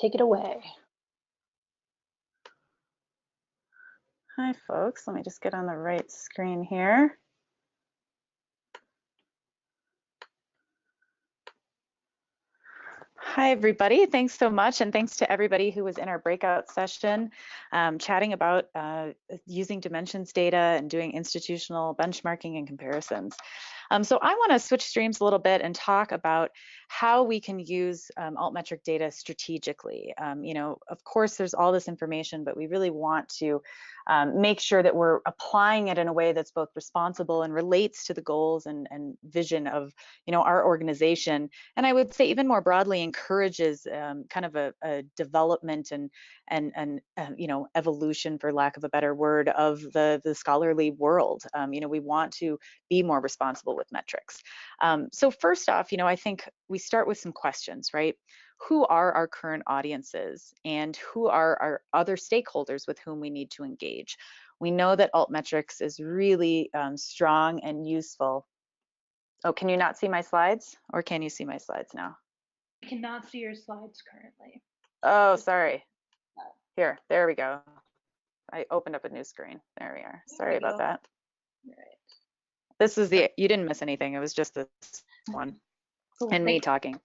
take it away. Hi, folks. Let me just get on the right screen here. Hi, everybody. Thanks so much. And thanks to everybody who was in our breakout session, chatting about using dimensions data and doing institutional benchmarking and comparisons. So I want to switch streams a little bit and talk about how we can use altmetric data strategically. Of course, there's all this information, but we really want to make sure that we're applying it in a way that's both responsible and relates to the goals and vision of, our organization. And I would say even more broadly encourages kind of a development and evolution, for lack of a better word, of the scholarly world. We want to be more responsible with metrics. So first off, I think we start with some questions, right? Who are our current audiences and who are our other stakeholders with whom we need to engage? We know that altmetrics is really strong and useful. Oh, can you not see my slides, or can you see my slides now? I cannot see your slides currently. Oh, sorry. Here, there we go. I opened up a new screen. There we are. Sorry about that. All right. This is you didn't miss anything. It was just this one. Cool. And me talking.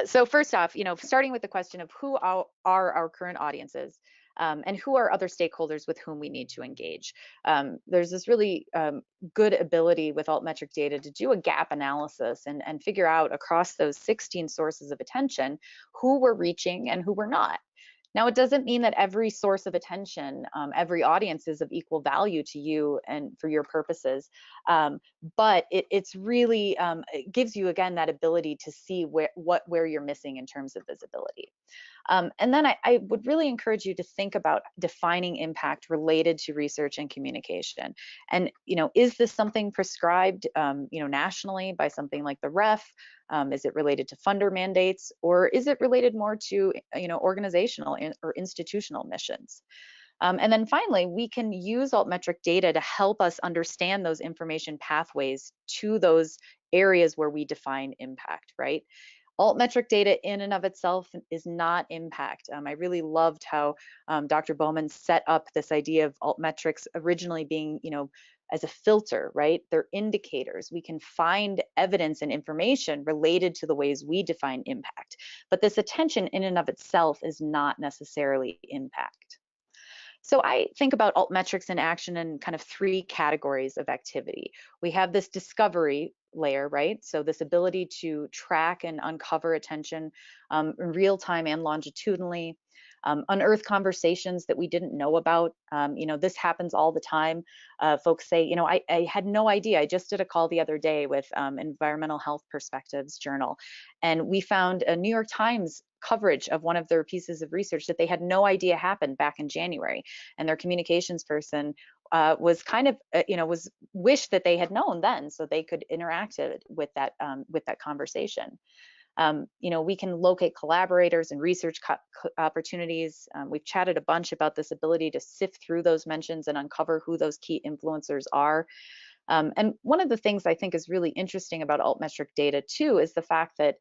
So first off, starting with the question of who are our current audiences and who are other stakeholders with whom we need to engage. There's this really good ability with altmetric data to do a gap analysis and figure out across those 16 sources of attention who we're reaching and who we're not. Now, it doesn't mean that every source of attention, every audience is of equal value to you and for your purposes, but it's really, it gives you, again, that ability to see where you're missing in terms of visibility. And then I would really encourage you to think about defining impact related to research and communication. And, is this something prescribed, nationally by something like the REF? Is it related to funder mandates, or is it related more to, organizational or institutional missions? And then finally, we can use altmetric data to help us understand those information pathways to those areas where we define impact, right? Altmetric data in and of itself is not impact. I really loved how Dr. Bowman set up this idea of altmetrics originally being, as a filter, right? They're indicators. We can find evidence and information related to the ways we define impact. But this attention in and of itself is not necessarily impact. So I think about altmetrics in action in kind of three categories of activity. We have this discovery layer, right? So this ability to track and uncover attention in real time and longitudinally, unearth conversations that we didn't know about. This happens all the time. Folks say, I had no idea. I just did a call the other day with Environmental Health Perspectives Journal, and we found a New York Times coverage of one of their pieces of research that they had no idea happened back in January. And their communications person was kind of, was wished that they had known then so they could interact with that conversation. We can locate collaborators and research opportunities. We've chatted a bunch about this ability to sift through those mentions and uncover who those key influencers are. And one of the things I think is really interesting about altmetric data too is the fact that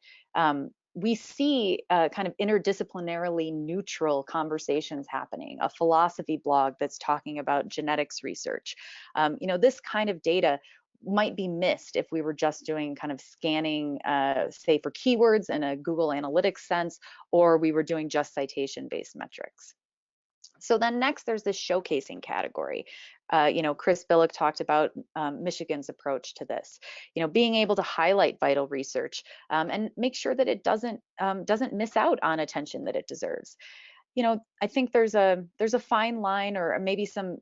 we see kind of interdisciplinarily neutral conversations happening, a philosophy blog that's talking about genetics research. This kind of data might be missed if we were just doing kind of scanning, say, for keywords in a Google Analytics sense, or we were doing just citation-based metrics. So then next, there's this showcasing category. Chris Billick talked about Michigan's approach to this. Being able to highlight vital research and make sure that it doesn't miss out on attention that it deserves. I think there's a fine line, or maybe some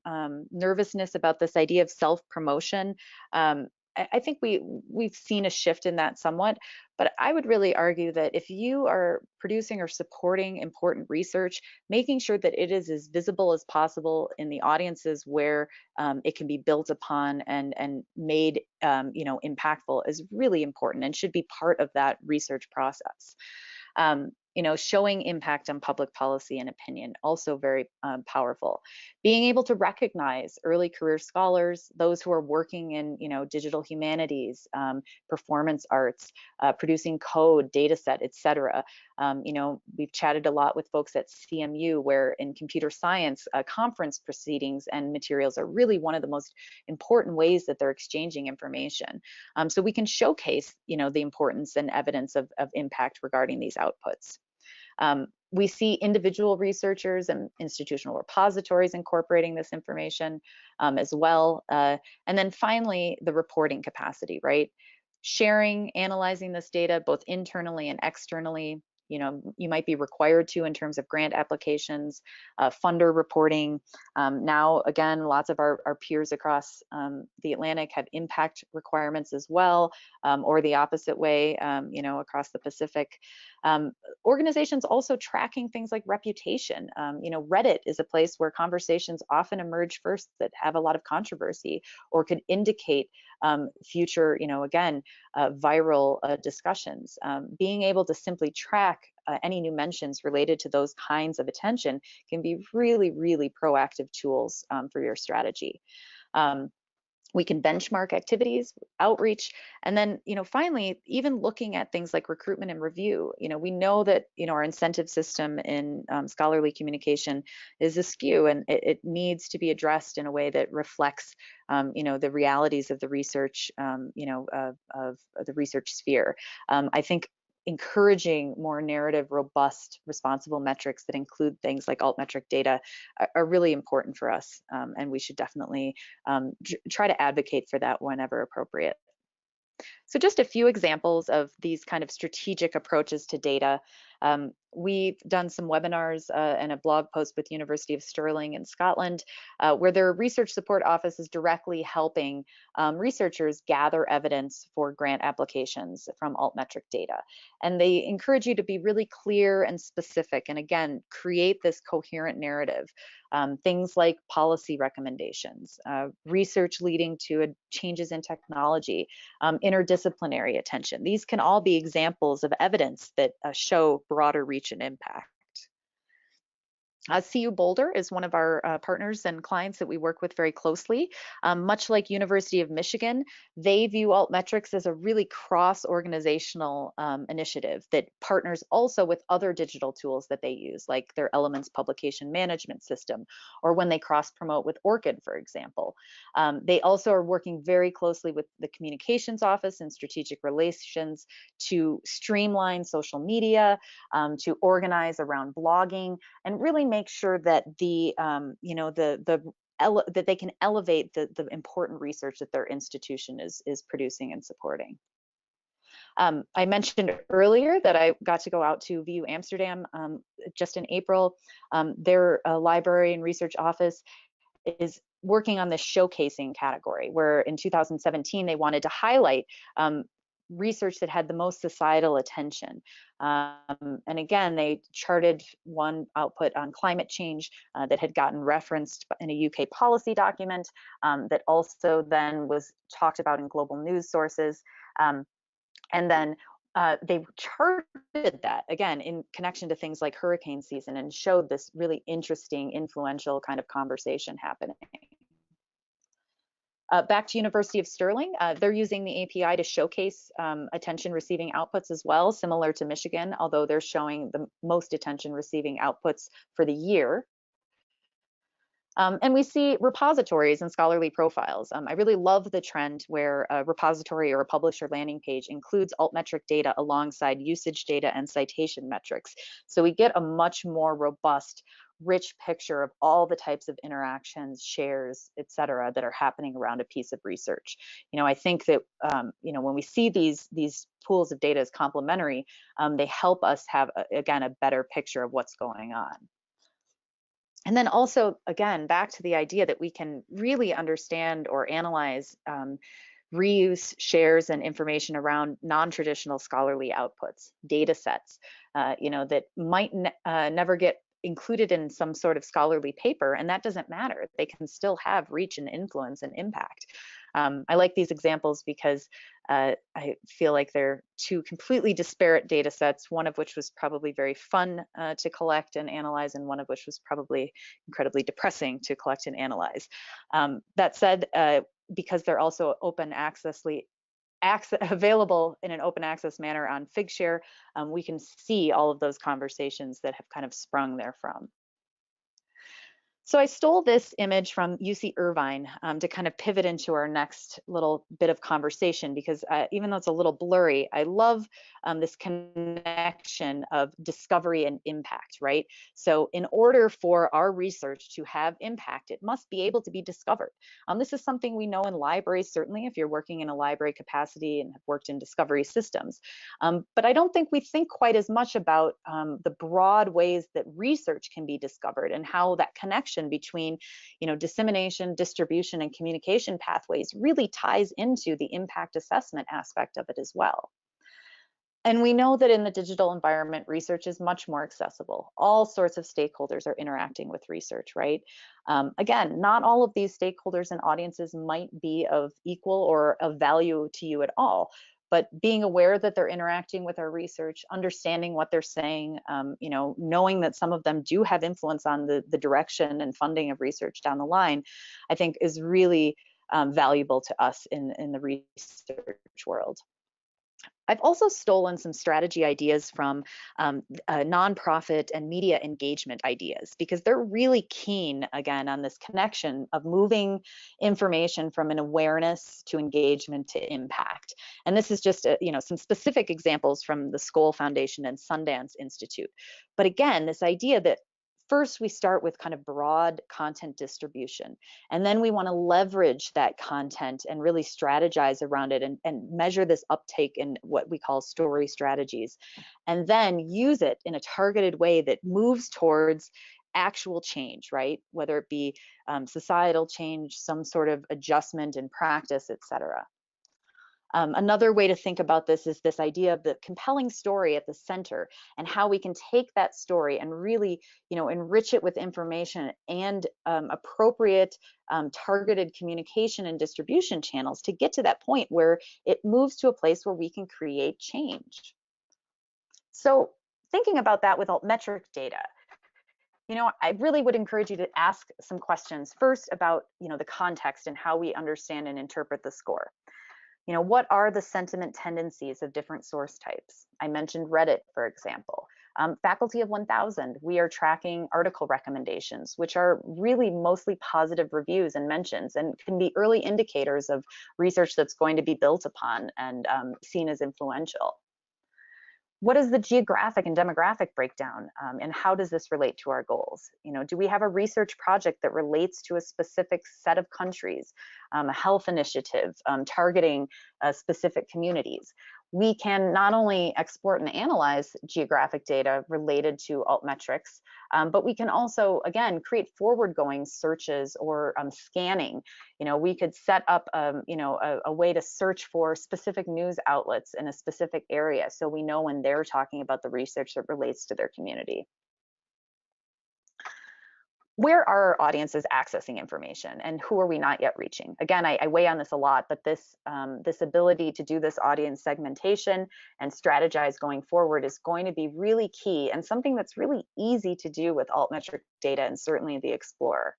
nervousness about this idea of self-promotion. I think we've seen a shift in that somewhat, but I would really argue that if you are producing or supporting important research, making sure that it is as visible as possible in the audiences where it can be built upon and made impactful is really important and should be part of that research process. showing impact on public policy and opinion, also very powerful. Being able to recognize early career scholars, those who are working in, digital humanities, performance arts, producing code, data set, etc. We've chatted a lot with folks at CMU, where in computer science, conference proceedings and materials are really one of the most important ways that they're exchanging information. So we can showcase, the importance and evidence of impact regarding these outputs. We see individual researchers and institutional repositories incorporating this information as well. And then finally, the reporting capacity, right? Sharing, analyzing this data both internally and externally. You might be required to in terms of grant applications, funder reporting. Now, again, lots of our peers across the Atlantic have impact requirements as well, or the opposite way, across the Pacific. Organizations also tracking things like reputation. Reddit is a place where conversations often emerge first that have a lot of controversy or could indicate future, again, viral discussions. Being able to simply track any new mentions related to those kinds of attention can be really, really proactive tools for your strategy. We can benchmark activities, outreach, and then, finally, even looking at things like recruitment and review. We know that, our incentive system in scholarly communication is askew, and it needs to be addressed in a way that reflects, the realities of the research, of the research sphere. I think encouraging more narrative, robust, responsible metrics that include things like altmetric data are really important for us, and we should definitely try to advocate for that whenever appropriate. So just a few examples of these kind of strategic approaches to data. We've done some webinars and a blog post with University of Stirling in Scotland, where their research support office is directly helping researchers gather evidence for grant applications from altmetric data. And they encourage you to be really clear and specific, and again, create this coherent narrative. Things like policy recommendations, research leading to changes in technology, interdisciplinary attention. These can all be examples of evidence that show broader reach and impact. CU Boulder is one of our partners and clients that we work with very closely. Much like University of Michigan, they view Altmetrics as a really cross-organizational initiative that partners also with other digital tools that they use, like their Elements publication management system, or when they cross-promote with ORCID, for example. They also are working very closely with the communications office and strategic relations to streamline social media, to organize around blogging, and really make sure that that they can elevate the important research that their institution is producing and supporting. I mentioned earlier that I got to go out to VU Amsterdam just in April. Their library and research office is working on this showcasing category, where in 2017 they wanted to highlight research that had the most societal attention. And again, they charted one output on climate change that had gotten referenced in a UK policy document, that also then was talked about in global news sources. And then they charted that, again, in connection to things like hurricane season, and showed this really interesting, influential kind of conversation happening. Back to University of Stirling, they're using the API to showcase attention receiving outputs as well, similar to Michigan, although they're showing the most attention receiving outputs for the year. And we see repositories and scholarly profiles. I really love the trend where a repository or a publisher landing page includes altmetric data alongside usage data and citation metrics. So we get a much more robust, rich picture of all the types of interactions, shares, et cetera, that are happening around a piece of research. I think that when we see these pools of data as complementary, they help us have, again, a better picture of what's going on. And then also, again, back to the idea that we can really understand or analyze reuse, shares, and information around non-traditional scholarly outputs, data sets, that might never get included in some sort of scholarly paper, and that doesn't matter. They can still have reach and influence and impact. I like these examples because I feel like they're two completely disparate data sets, one of which was probably very fun to collect and analyze, and one of which was probably incredibly depressing to collect and analyze. That said, because they're also available in an open access manner on Figshare, we can see all of those conversations that have kind of sprung therefrom. So I stole this image from UC Irvine to kind of pivot into our next little bit of conversation, because even though it's a little blurry, I love this connection of discovery and impact, right? So in order for our research to have impact, it must be able to be discovered. This is something we know in libraries, certainly if you're working in a library capacity and have worked in discovery systems. But I don't think we think quite as much about the broad ways that research can be discovered and how that connection between, dissemination, distribution, and communication pathways really ties into the impact assessment aspect of it as well. And we know that in the digital environment, research is much more accessible. All sorts of stakeholders are interacting with research, right? Again, not all of these stakeholders and audiences might be of equal or of value to you at all, but being aware that they're interacting with our research, understanding what they're saying, knowing that some of them do have influence on the direction and funding of research down the line, I think is really valuable to us in the research world. I've also stolen some strategy ideas from nonprofit and media engagement ideas, because they're really keen, again, on this connection of moving information from an awareness to engagement to impact. And this is just some specific examples from the Skoll Foundation and Sundance Institute. But again, this idea that first, we start with kind of broad content distribution, and then we want to leverage that content and really strategize around it and measure this uptake in what we call story strategies, and then use it in a targeted way that moves towards actual change, right? Whether it be societal change, some sort of adjustment in practice, et cetera. Another way to think about this is this idea of the compelling story at the center, and how we can take that story and really, enrich it with information and appropriate targeted communication and distribution channels to get to that point where it moves to a place where we can create change. So thinking about that with altmetric data, I really would encourage you to ask some questions first about, the context and how we understand and interpret the score. What are the sentiment tendencies of different source types? I mentioned Reddit, for example. Faculty of 1000, we are tracking article recommendations, which are really mostly positive reviews and mentions, and can be early indicators of research that's going to be built upon and seen as influential. What is the geographic and demographic breakdown, and how does this relate to our goals? Do we have a research project that relates to a specific set of countries, a health initiative targeting specific communities? We can not only export and analyze geographic data related to altmetrics, but we can also, again, create forward-going searches or scanning. We could set up, a way to search for specific news outlets in a specific area, so we know when they're talking about the research that relates to their community. Where are our audiences accessing information, and who are we not yet reaching? Again, I weigh on this a lot, but this ability to do this audience segmentation and strategize going forward is going to be really key, and something that's really easy to do with altmetric data, and certainly the Explorer.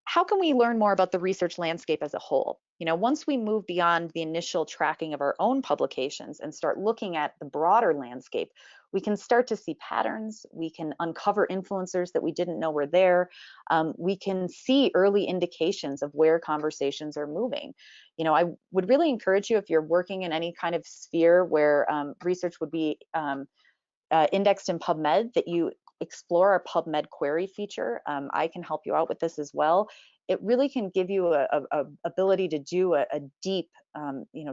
How can we learn more about the research landscape as a whole? Once we move beyond the initial tracking of our own publications and start looking at the broader landscape, we can start to see patterns, we can uncover influencers that we didn't know were there, we can see early indications of where conversations are moving. I would really encourage you, if you're working in any kind of sphere where research would be indexed in PubMed, that you explore our PubMed query feature. I can help you out with this as well. It really can give you a ability to do a deep,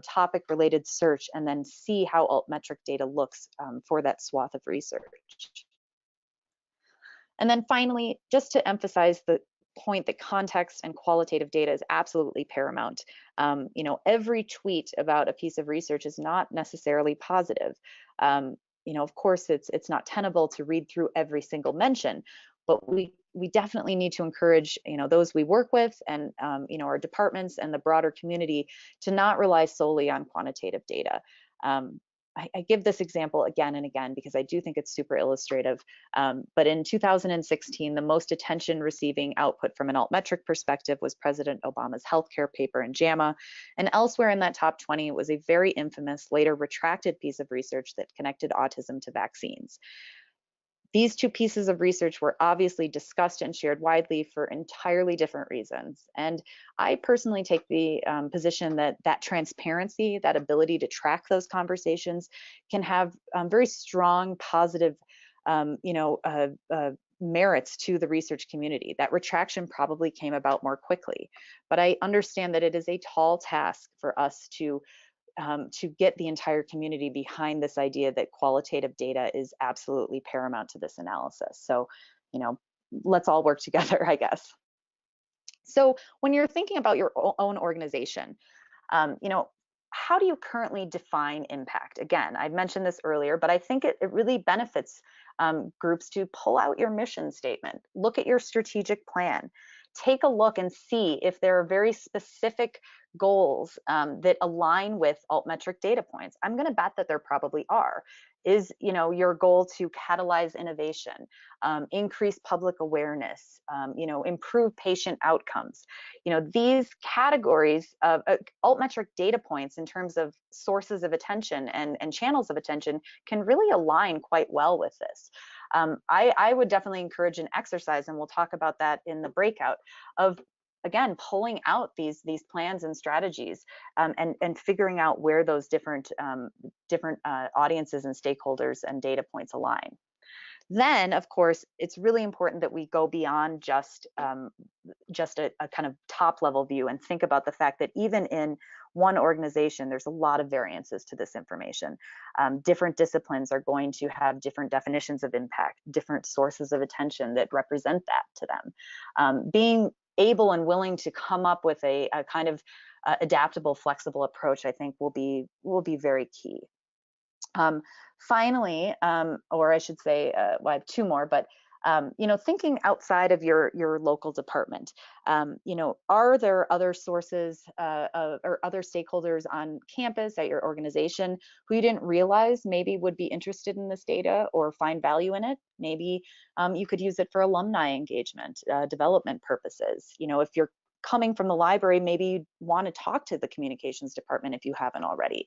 topic related search, and then see how altmetric data looks for that swath of research. And then finally, just to emphasize the point that context and qualitative data is absolutely paramount. Every tweet about a piece of research is not necessarily positive. Of course, it's not tenable to read through every single mention. but we definitely need to encourage, those we work with and, our departments and the broader community to not rely solely on quantitative data. I give this example again and again because I do think it's super illustrative. But in 2016, the most attention receiving output from an Altmetric perspective was President Obama's healthcare paper in JAMA. And elsewhere in that top 20, it was a very infamous, later retracted piece of research that connected autism to vaccines. These two pieces of research were obviously discussed and shared widely for entirely different reasons. And I personally take the position that that transparency, that ability to track those conversations can have very strong positive, merits to the research community. That retraction probably came about more quickly, but I understand that it is a tall task for us to get the entire community behind this idea that qualitative data is absolutely paramount to this analysis. So, let's all work together, I guess. So when you're thinking about your own organization, how do you currently define impact? Again, I mentioned this earlier, but I think it really benefits groups to pull out your mission statement, look at your strategic plan, take a look and see if there are very specific goals that align with altmetric data points. I'm going to bet that there probably are. Is your goal to catalyze innovation, increase public awareness, improve patient outcomes? These categories of altmetric data points in terms of sources of attention and channels of attention can really align quite well with this. I would definitely encourage an exercise, and we'll talk about that in the breakout, of again pulling out these plans and strategies and figuring out where those different audiences and stakeholders and data points align. Then, of course, it's really important that we go beyond just a kind of top level view and think about the fact that even in one organization, there's a lot of variances to this information. Different disciplines are going to have different definitions of impact, different sources of attention that represent that to them. Being able and willing to come up with a kind of adaptable, flexible approach, I think will be very key. Finally, or I should say, well, I have two more, but thinking outside of your local department, are there other sources or other stakeholders on campus at your organization who you didn't realize maybe would be interested in this data or find value in it? Maybe you could use it for alumni engagement, development purposes. If you're coming from the library, maybe you want to talk to the communications department if you haven't already.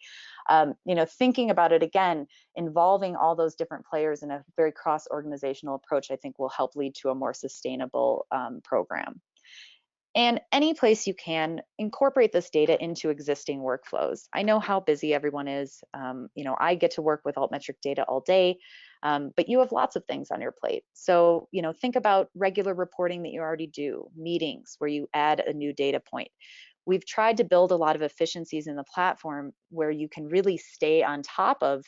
Thinking about it again, involving all those different players in a very cross-organizational approach, I think will help lead to a more sustainable program. And any place you can, incorporate this data into existing workflows. I know how busy everyone is. I get to work with altmetric data all day, but you have lots of things on your plate. So, think about regular reporting that you already do, meetings where you add a new data point. We've tried to build a lot of efficiencies in the platform where you can really stay on top of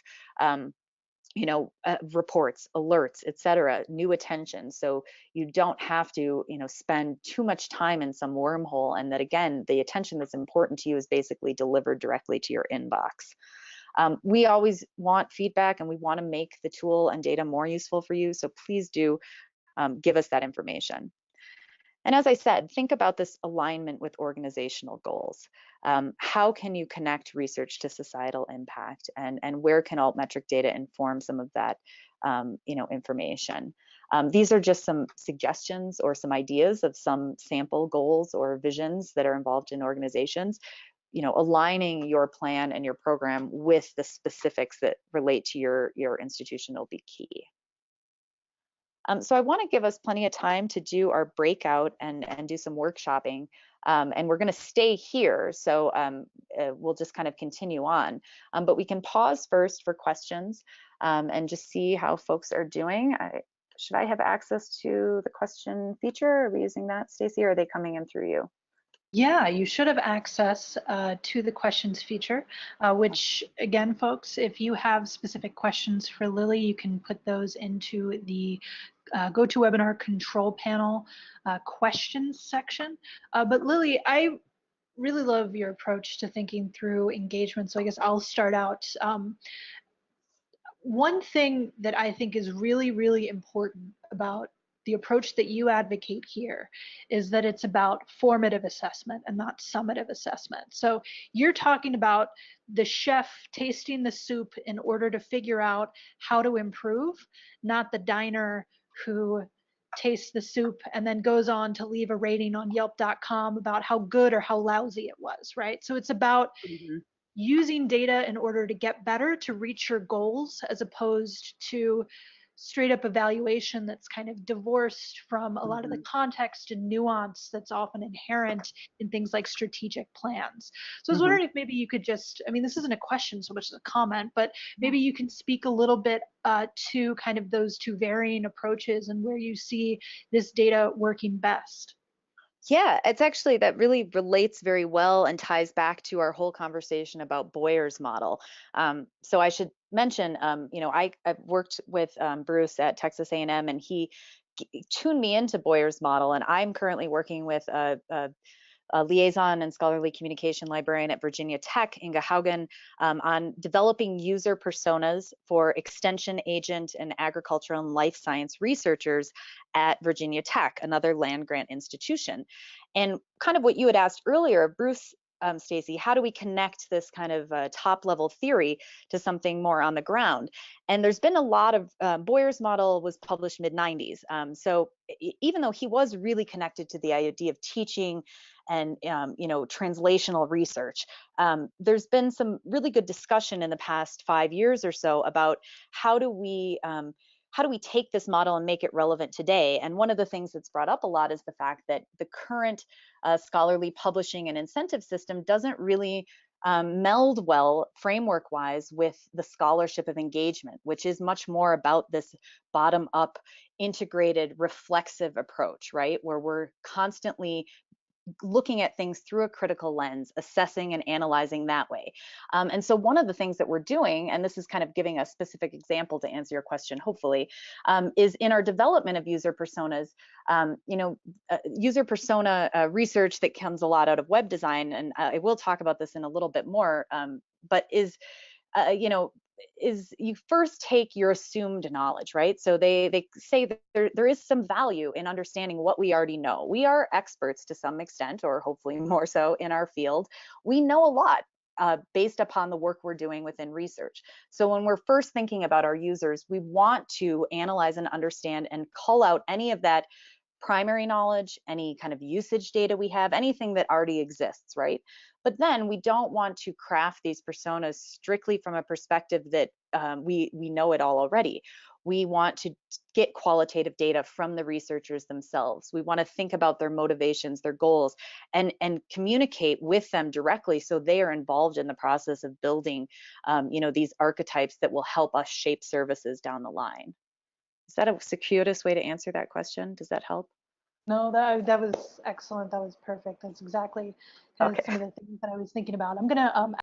reports, alerts, et cetera, new attention. So you don't have to, spend too much time in some wormhole. And that again, the attention that's important to you is basically delivered directly to your inbox. We always want feedback and we want to make the tool and data more useful for you. So please do give us that information. And as I said, think about this alignment with organizational goals. How can you connect research to societal impact, and where can altmetric data inform some of that information? These are just some suggestions or some ideas of some sample goals or visions that are involved in organizations. Aligning your plan and your program with the specifics that relate to your institution will be key. So I want to give us plenty of time to do our breakout and do some workshopping. And we're going to stay here. So we'll just kind of continue on. But we can pause first for questions and just see how folks are doing. Should I have access to the question feature? Are we using that, Stacy, or are they coming in through you? Yeah, you should have access to the questions feature, which again, folks, if you have specific questions for Lily, you can put those into the GoToWebinar control panel questions section. But Lily, I really love your approach to thinking through engagement. So I guess I'll start out. One thing that I think is really, really important about the approach that you advocate here is that it's about formative assessment and not summative assessment. So you're talking about the chef tasting the soup in order to figure out how to improve, not the diner who tastes the soup and then goes on to leave a rating on Yelp.com about how good or how lousy it was, right? So it's about Mhm. using data in order to get better to reach your goals, as opposed to straight up evaluation that's kind of divorced from a lot of the Mhm. context and nuance that's often inherent in things like strategic plans. So I was Mhm. wondering if maybe you could just, I mean, this isn't a question so much as a comment, but Yeah. maybe you can speak a little bit to kind of those two varying approaches and where you see this data working best. Yeah, it's actually that really relates very well and ties back to our whole conversation about Boyer's model. So I should mention, I've worked with Bruce at Texas A&M, and he tuned me into Boyer's model, and I'm currently working with a liaison and scholarly communication librarian at Virginia Tech, Inga Haugen, on developing user personas for extension agent and agricultural and life science researchers at Virginia Tech, another land grant institution. And kind of what you had asked earlier, Bruce, Stacy, how do we connect this kind of top level theory to something more on the ground? And there's been a lot of Boyer's model was published mid 90s. So even though he was really connected to the idea of teaching and translational research, there's been some really good discussion in the past 5 years or so about how do we take this model and make it relevant today? And one of the things that's brought up a lot is the fact that the current scholarly publishing and incentive system doesn't really meld well framework wise with the scholarship of engagement, which is much more about this bottom up integrated reflexive approach, right? Where we're constantly looking at things through a critical lens, assessing and analyzing that way. And so one of the things that we're doing, and this is kind of giving a specific example to answer your question, hopefully, is in our development of user personas, user persona research that comes a lot out of web design, and I will talk about this in a little bit more, but uh, you know, is you first take your assumed knowledge, right? So they say that there is some value in understanding what we already know. We are experts to some extent, or hopefully more so in our field. We know a lot based upon the work we're doing within research. So when we're first thinking about our users, we want to analyze and understand and cull out any of that primary knowledge, any kind of usage data we have, anything that already exists, right? But then we don't want to craft these personas strictly from a perspective that we know it all already. We want to get qualitative data from the researchers themselves. We want to think about their motivations, their goals, and communicate with them directly so they are involved in the process of building, these archetypes that will help us shape services down the line. Is that a circuitous way to answer that question? Does that help? No, that was excellent. That was perfect. That's exactly kind of some Okay. of the things that I was thinking about. I'm gonna